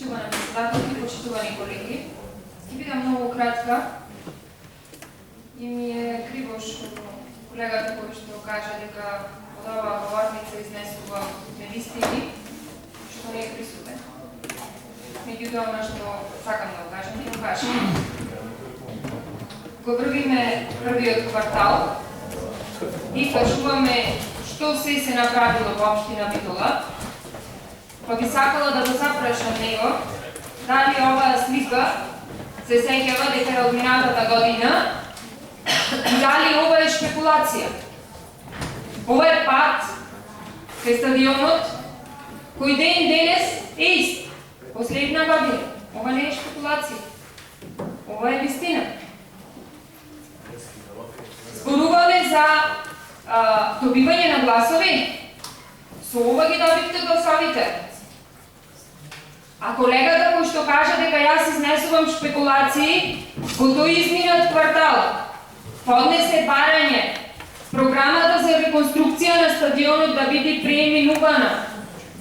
Почитувани председателки, почитувани колеги, ќе бидам многу кратка и ми е криво што колегата кој што кажа дека од оваа говорница изнесува невистини, што не е присутен. Меѓутоа, она што сакам да го кажам, ќе го кажам. Го врвиме првиот квартал и кажуваме што се направило во општина Битола, па би сакала да го запрашам него дали оваа слика се сеќава дека е од минатата година и дали ова е шпекулација. Ова е пат кај стадионот кој ден денес е ист. Последна година. Ова не е шпекулација. Ова е вистина. Зборуваме за добивање на гласови. Со ова ги добивте гласовите. А колегата кој што кажа дека јас изнесувам шпекулации, во тој изминат квартал поднесе барање програмата за реконструкција на стадионот да биде преименувана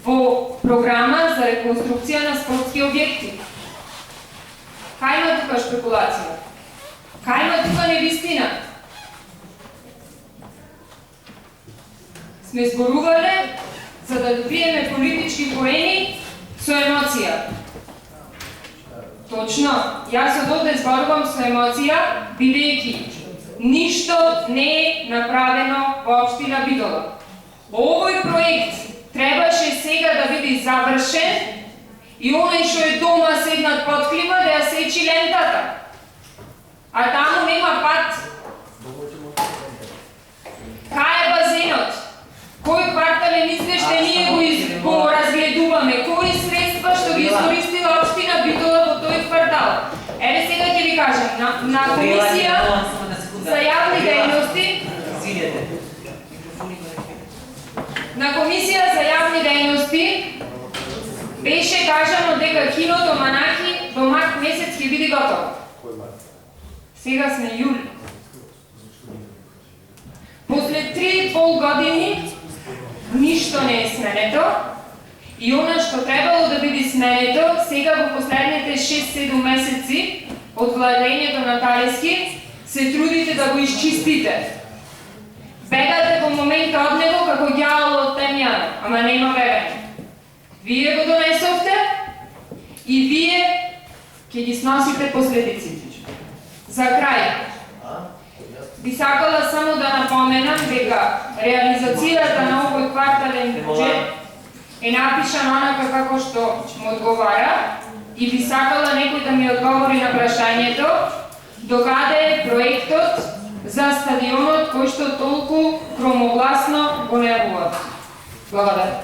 во програма за реконструкција на спортски објекти. Кај има тука шпекулација? Кај има тука невистина? Сме зборувале за да добиеме политички поени со емоција. Точно, јас од овде зборувам со емоција, бидејќи ништо не е направено во општина Битола. Овој проект требаше сега да биде завршен и оној што е дома седнат под клима да ја сечи лентата. А таму нема пат. Кај е базенот? Кој квартален извештај ние го разгледуваме? Кои средства што ги искористила општина Битола во тој квартал? Еве сега ќе ви кажам, на комисија за јавни дејности, на комисија за јавни дејности беше кажано дека киното Манахи до март месец ќе биде готово. Сега сме јули. После 3,5 години ништо не е сменето и она што требало да биде сменето сега во последните 6-7 месеци од владењето на Талески се трудите да го изчистите. Бегате во момента од него како ѓавол од темјана, ама нема бегање. Вие го донесовте и вие ќе ги сносите последиците. За крај, би сакала само да напоменам дека реализацијата на овој квартален буџет е напишана онака како што му одговара и би сакала некој да ми одговори на прашањето докаде е проектот за стадионот кој што толку громогласно го најавуват. Благодарам.